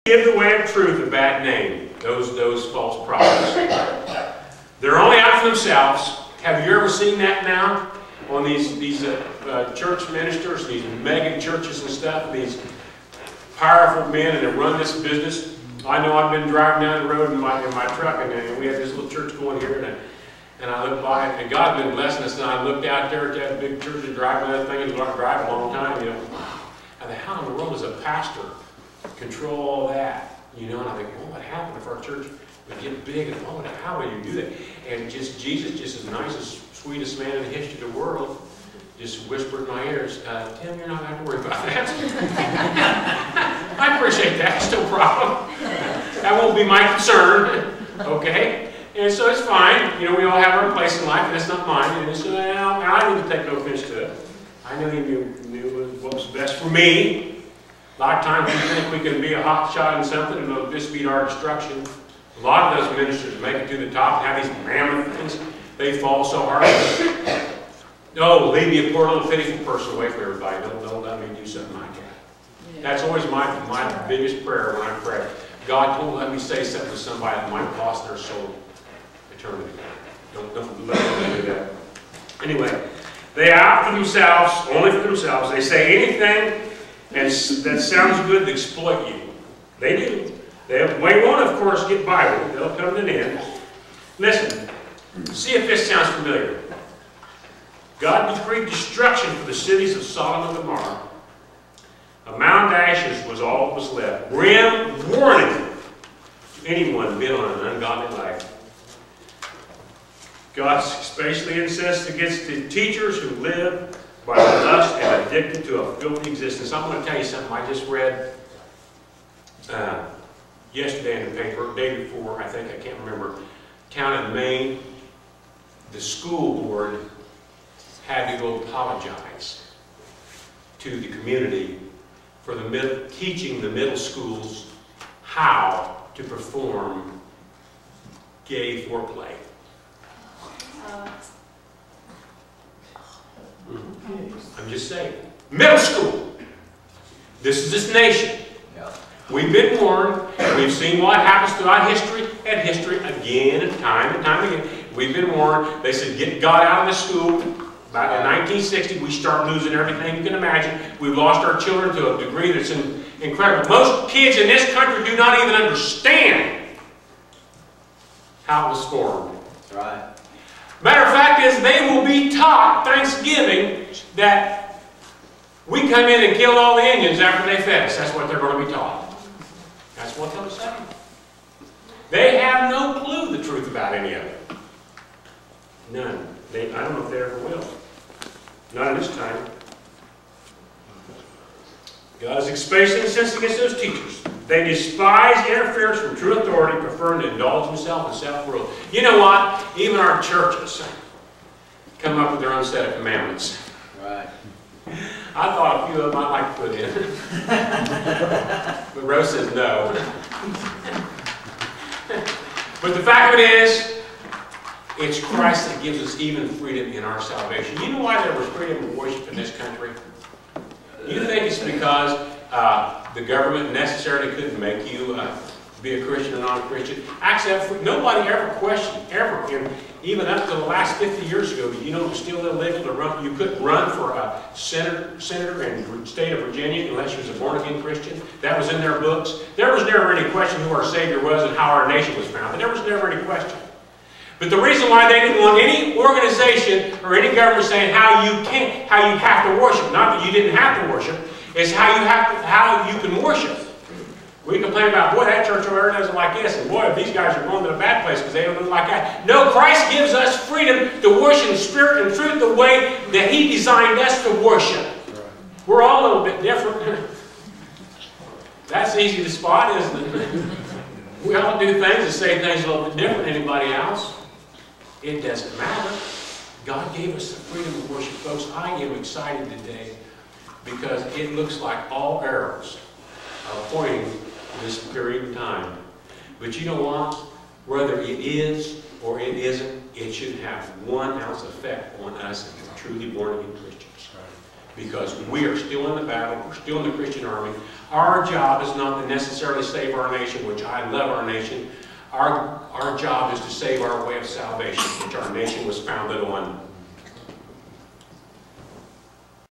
Give the way of truth a bad name, those false prophets. They're only out for themselves. Have you ever seen that now on these church ministers, these mega churches and stuff, these powerful men and they run this business? I know I've been driving down the road in my truck and we had this little church going here and I looked by and God's been blessing us and I looked out there at that big church and driving that thing and driving a long time, you know. I thought, how in the world does a pastor control all that? You know, and I think, well, what happened if our church would get big? And oh, how would you do that? And just Jesus, just as nice as sweetest man in the history of the world, just whispered in my ears, Tim, you're not going to have to worry about that. I appreciate that. It's no problem. That won't be my concern. Okay? And so it's fine. You know, we all have our place in life, and it's not mine. And so I need to take no offense to it. I know he knew what was best for me. A lot of times we think we can be a hot shot in something and it'll just be our destruction. A lot of those ministers make it to the top and have these mammoth things. They fall so hard. Oh, leave me a poor little pitiful person away from everybody. Don't let me do something like that. Yeah. That's always my biggest prayer when I pray. God, don't let me say something to somebody that might cost their soul eternity. Don't let me do that. Anyway, they out for themselves, only for themselves. They say anything and that sounds good to exploit you. They do. They won't, of course, get by with it. They'll come to an end. Listen, see if this sounds familiar. God decreed destruction for the cities of Sodom and Gomorrah. A mound of ashes was all that was left. Grim warning to anyone bent on an ungodly life. God especially insists against the teachers who live by lust and addicted to a filthy existence. I'm going to tell you something I just read yesterday in the paper, day before, I think, I can't remember. Town in Maine, the school board had to go apologize to the community for teaching the middle schools how to perform gay foreplay. I'm just saying. Middle school. This is this nation. Yeah. We've been warned. We've seen what happens throughout history and history again and time again. We've been warned. They said, get God out of the school. About in 1960, we start losing everything you can imagine. We've lost our children to a degree that's incredible. Most kids in this country do not even understand how it was formed. Right. Matter of fact is, they will be taught Thanksgiving that we come in and kill all the Indians after they fed us. That's what they're going to be taught. That's what they'll say. They have no clue the truth about any of it. None. I don't know if they ever will. Not at this time. God is especially incensed against those teachers. They despise interference from true authority, preferring to indulge themselves in self-rule. You know what? Even our churches come up with their own set of commandments. Right. I thought a few of them I'd like to put in. But Rose says no. But the fact of it is, it's Christ that gives us even freedom in our salvation. You know why there was freedom of worship in this country? You think it's because the government necessarily couldn't make you be a Christian or non-Christian? Actually, nobody ever questioned, ever, even up to the last 50 years ago, you know it was still illegal to run. You couldn't run for a senator in the state of Virginia unless you was a born-again Christian. That was in their books. There was never any question who our Savior was and how our nation was founded. There was never any question. But the reason why they didn't want any organization or any government saying how you have to worship, not that you didn't have to worship, is how you can worship. We complain about, boy, that church over there doesn't like this, and boy, these guys are going to the bad place because they don't look like that. No, Christ gives us freedom to worship in spirit and truth the way that He designed us to worship. We're all a little bit different. That's easy to spot, isn't it? We all do things and say things a little bit different than anybody else. It doesn't matter. God gave us the freedom of worship. Folks, I am excited today because it looks like all arrows are pointing to this period of time. But you know what? Whether it is or it isn't, it should have 1 ounce effect on us if we're truly born-again Christians. because we are still in the battle, we're still in the Christian army. Our job is not to necessarily save our nation, which I love our nation. Our job is to save our way of salvation, which our nation was founded on